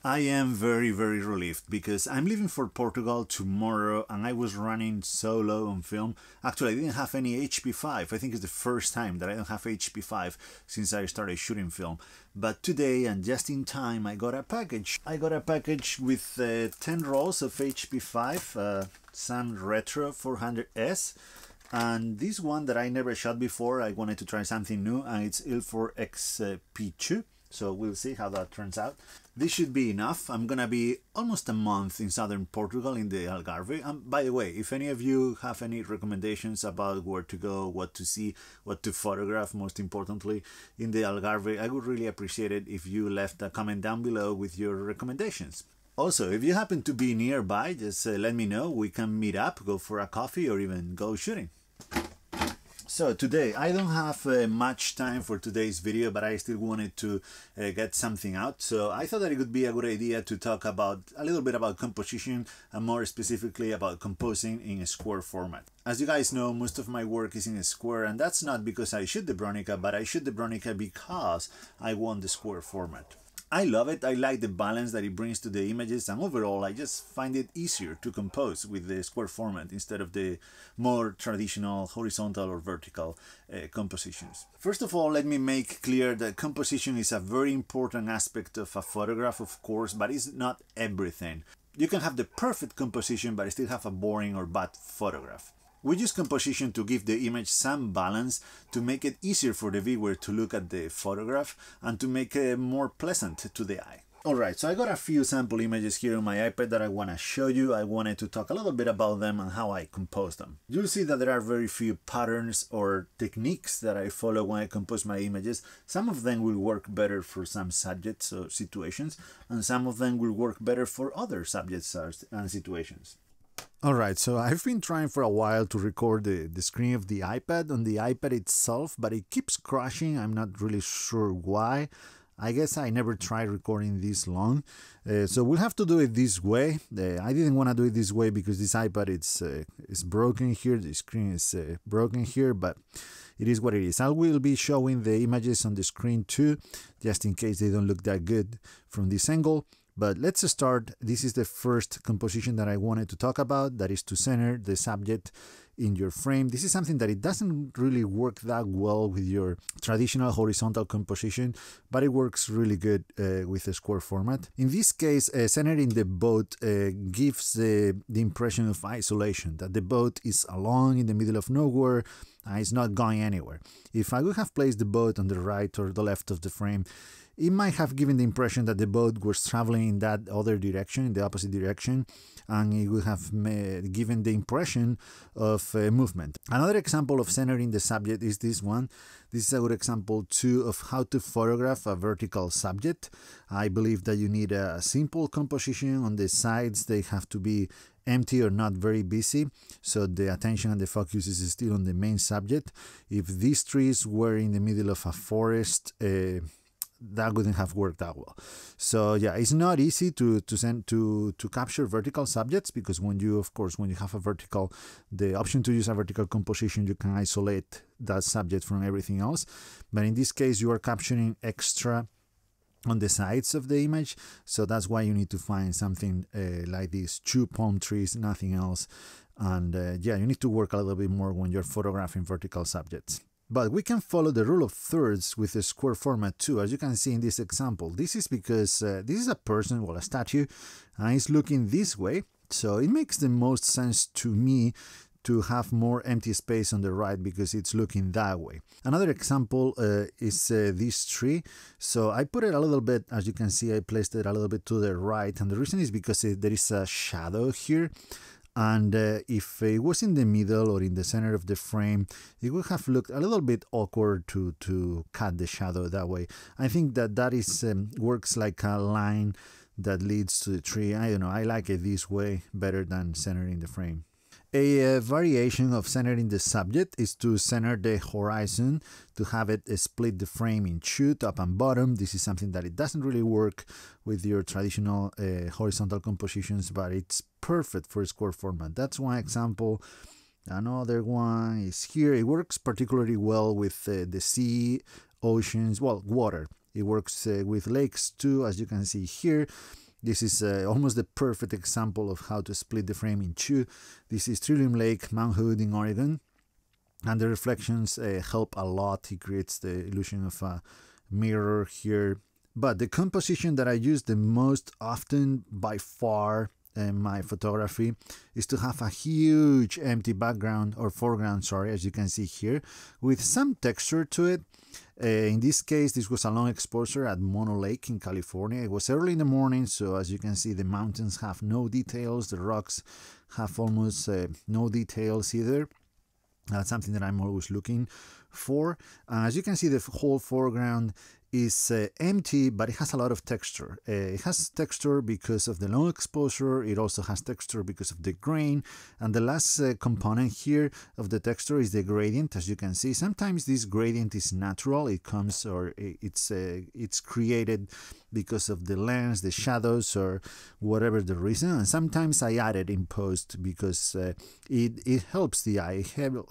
I am very relieved because I'm leaving for Portugal tomorrow and I was running so low on film. Actually, I didn't have any HP5. I think it's the first time that I don't have HP5 since I started shooting film. But today, and just in time, I got a package. I got a package with 10 rolls of HP5 Sun Retro 400S. And this one that I never shot before, I wanted to try something new, and it's Il4XP2. So we'll see how that turns out. This should be enough. I'm gonna be almost a month in southern Portugal in the Algarve. And by the way, if any of you have any recommendations about where to go, what to see, what to photograph, most importantly, in the Algarve, I would really appreciate it if you left a comment down below with your recommendations. Also, if you happen to be nearby, just let me know. We can meet up, go for a coffee, or even go shooting. So today, I don't have much time for today's video, but I still wanted to get something out. So I thought that it would be a good idea to talk about a little bit about composition and more specifically about composing in a square format. As you guys know, most of my work is in a square, and that's not because I shoot the Bronica, but I shoot the Bronica because I want the square format. I love it. I like the balance that it brings to the images, and overall I just find it easier to compose with the square format instead of the more traditional horizontal or vertical compositions. First of all, let me make clear that composition is a very important aspect of a photograph, of course, but it's not everything. You can have the perfect composition but still have a boring or bad photograph. We use composition to give the image some balance, to make it easier for the viewer to look at the photograph and to make it more pleasant to the eye. Alright, so I got a few sample images here on my iPad that I want to show you. I wanted to talk a little bit about them and how I compose them. You'll see that there are very few patterns or techniques that I follow when I compose my images. Some of them will work better for some subjects or situations, and some of them will work better for other subjects and situations. Alright, so I've been trying for a while to record the screen of the iPad on the iPad itself, but it keeps crashing. I'm not really sure why. I guess I never tried recording this long, so we'll have to do it this way. I didn't want to do it this way because this iPad is broken here, the screen is broken here, but it is what it is. I will be showing the images on the screen too, just in case they don't look that good from this angle. But let's start. This is the first composition that I wanted to talk about, that is to center the subject in your frame. This is something that it doesn't really work that well with your traditional horizontal composition, but it works really good with a square format. In this case, centering the boat gives the impression of isolation, that the boat is alone in the middle of nowhere, it's not going anywhere. If I would have placed the boat on the right or the left of the frame, it might have given the impression that the boat was traveling in that other direction, in the opposite direction, and it would have given the impression of movement. Another example of centering the subject is this one. This is a good example too of how to photograph a vertical subject. I believe that you need a simple composition. On the sides, they have to be empty or not very busy, so the attention and the focus is still on the main subject. If these trees were in the middle of a forest, that wouldn't have worked out well. So yeah, it's not easy to capture vertical subjects, because when you have a vertical, the option to use a vertical composition, you can isolate that subject from everything else. But in this case, you are capturing extra on the sides of the image, so that's why you need to find something like these two palm trees, nothing else. And yeah, you need to work a little bit more when you're photographing vertical subjects. But we can follow the rule of thirds with the square format too, as you can see in this example. This is because this is a person, well, a statue, and he's looking this way, so it makes the most sense to me to have more empty space on the right because it's looking that way. Another example is this tree. So I put it a little bit, as you can see, I placed it a little bit to the right, and the reason is because there is a shadow here. And if it was in the middle or in the center of the frame, it would have looked a little bit awkward to cut the shadow that way. I think that is works like a line that leads to the tree. I don't know, I like it this way better than centering the frame. A variation of centering the subject is to center the horizon, to have it split the frame in two, top and bottom. This is something that it doesn't really work with your traditional horizontal compositions, but it's perfect for a square format. That's one example. Another one is here. It works particularly well with the sea, oceans, well, water. It works with lakes too, as you can see here. This is almost the perfect example of how to split the frame in two. This is Trillium Lake, Mount Hood in Oregon, and the reflections help a lot. It creates the illusion of a mirror here. But the composition that I use the most often by far in my photography is to have a huge empty background or foreground, sorry, as you can see here, with some texture to it. In this case, this was a long exposure at Mono Lake in California. It was early in the morning, so as you can see, the mountains have no details, the rocks have almost no details either. That's something that I'm always looking for. As you can see, the whole foreground is empty, but it has a lot of texture. It has texture because of the long exposure. It also has texture because of the grain. And the last component here of the texture is the gradient. As you can see, sometimes this gradient is natural. It comes, or it's created because of the lens, the shadows, or whatever the reason. And sometimes I add it in post because it helps the eye,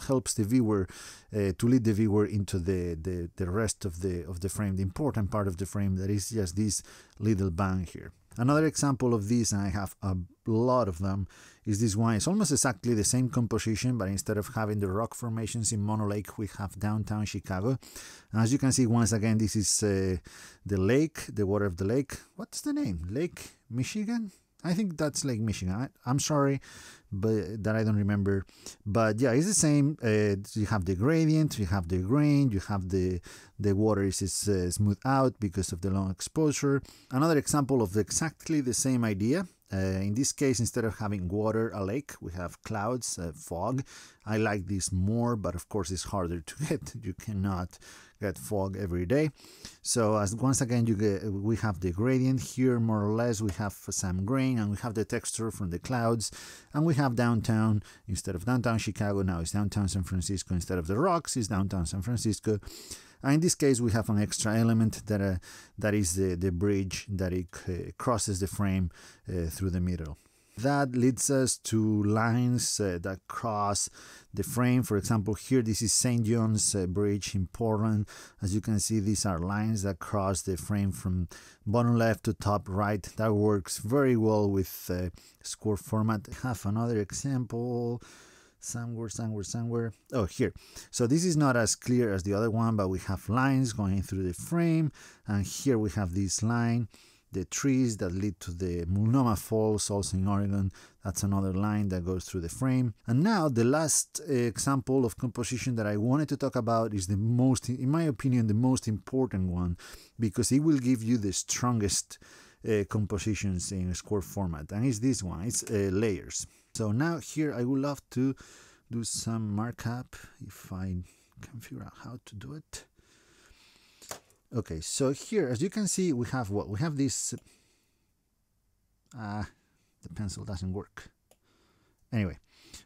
helps the viewer to lead the viewer into the rest of the frame, the important part of the frame that is just this little bang here. Another example of this, and I have a lot of them, is this one. It's almost exactly the same composition, but instead of having the rock formations in Mono Lake, we have downtown Chicago. And as you can see, once again, this is the lake, the water of the lake. What's the name? Lake Michigan? I think that's Lake Michigan. I'm sorry, but that I don't remember. But yeah, it's the same. You have the gradient, you have the grain, you have the water is smooth out because of the long exposure. Another example of exactly the same idea. In this case, instead of having water, a lake, we have clouds, fog. I like this more, but of course it's harder to get. You cannot get fog every day. So as once again, we have the gradient here, more or less. We have some grain, and we have the texture from the clouds, and we have downtown. Instead of downtown Chicago, now it's downtown San Francisco. Instead of the rocks, it's downtown San Francisco. And in this case, we have an extra element that is the bridge that it crosses the frame through the middle. That leads us to lines that cross the frame. For example, here this is St. John's Bridge in Portland. As you can see, these are lines that cross the frame from bottom left to top right. That works very well with square format. I have another example somewhere. Oh, here. So this is not as clear as the other one, but we have lines going through the frame, and here we have this line, the trees that lead to the Multnomah Falls, also in Oregon. That's another line that goes through the frame. And now the last example of composition that I wanted to talk about is the most, in my opinion, the most important one, because it will give you the strongest compositions in square format, and it's this one. It's layers. So now here I would love to do some markup if I can figure out how to do it. Okay, so here, as you can see, we have what? We have this, the pencil doesn't work. Anyway,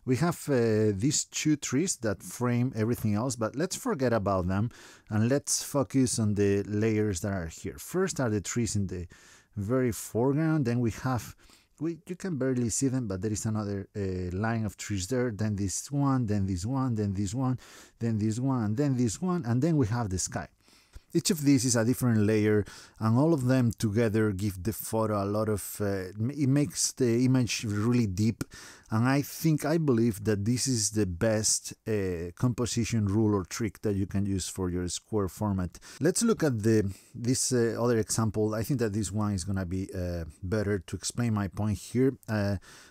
we have these two trees that frame everything else, but let's forget about them and let's focus on the layers that are here. First are the trees in the very foreground, then we have, you can barely see them, but there is another line of trees there, then this one, then this one, then this one, then this one, then this one, and then we have the sky. Each of these is a different layer, and all of them together give the photo a lot of, it makes the image really deep, and I believe that this is the best composition rule or trick that you can use for your square format. Let's look at this other example. I think that this one is going to be better to explain my point here.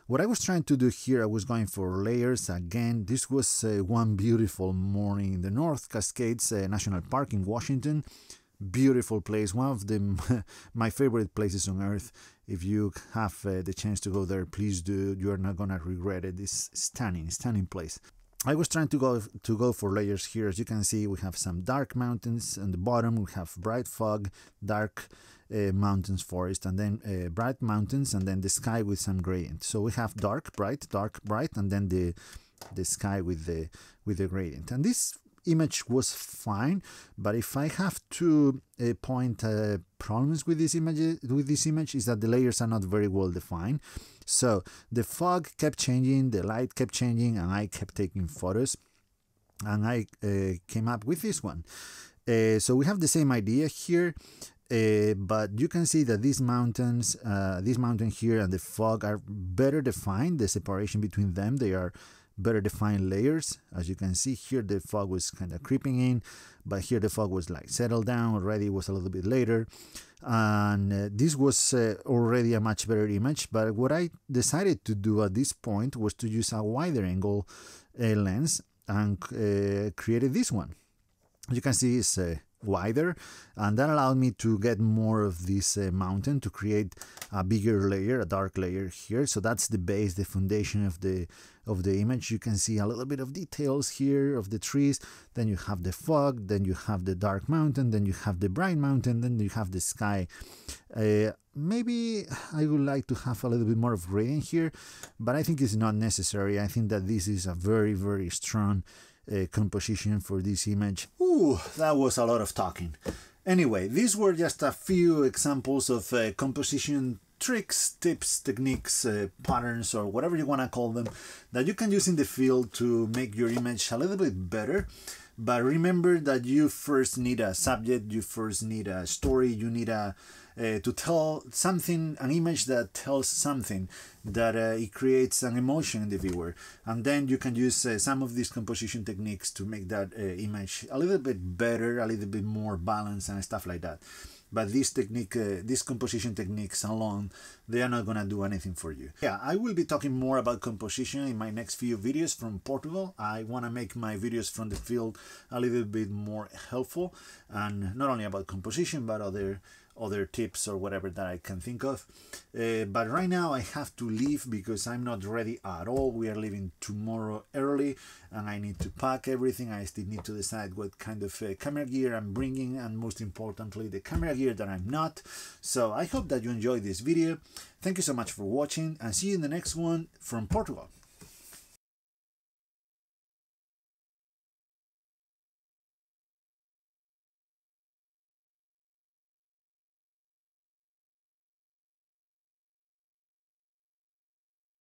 What I was trying to do here, I was going for layers again. This was one beautiful morning in the North Cascades National Park in Washington. Beautiful place, one of my favorite places on earth. If you have the chance to go there, please do. You are not gonna regret it. It's stunning place. I was trying to go for layers here. As you can see, we have some dark mountains on the bottom. We have bright fog, dark mountains, forest, and then bright mountains, and then the sky with some gradient. So we have dark, bright, and then the sky with the gradient. And this image was fine, but if I have to point problems with this image is that the layers are not very well defined. So the fog kept changing, the light kept changing, and I kept taking photos, and I came up with this one. So we have the same idea here. but you can see that these mountains, this mountain here and the fog are better defined. The separation between them, they are better defined layers. As you can see here, the fog was kind of creeping in, but here the fog was like settled down already. It was a little bit later, and this was already a much better image. But what I decided to do at this point was to use a wider angle lens and created this one. You can see it's wider, and that allowed me to get more of this mountain to create a bigger layer, a dark layer here. So that's the base, the foundation of the image. You can see a little bit of details here of the trees, then you have the fog, then you have the dark mountain, then you have the bright mountain, then you have the sky. Maybe I would like to have a little bit more of gradient here, but I think it's not necessary. I think that this is a very, very strong composition for this image. Ooh, that was a lot of talking. Anyway, these were just a few examples of composition tricks, tips, techniques, patterns, or whatever you want to call them, that you can use in the field to make your image a little bit better. But remember that you first need a subject, you first need a story, you need to tell something, an image that tells something, that it creates an emotion in the viewer. And then you can use some of these composition techniques to make that image a little bit better, a little bit more balanced and stuff like that. But this technique, these composition techniques alone, they are not gonna do anything for you. Yeah, I will be talking more about composition in my next few videos from Portugal. I wanna make my videos from the field a little bit more helpful, and not only about composition, but other tips or whatever that I can think of. But right now I have to leave because I'm not ready at all. We are leaving tomorrow early and I need to pack everything. I still need to decide what kind of camera gear I'm bringing, and most importantly the camera gear that I'm not. So I hope that you enjoyed this video. Thank you so much for watching, and see you in the next one from Portugal.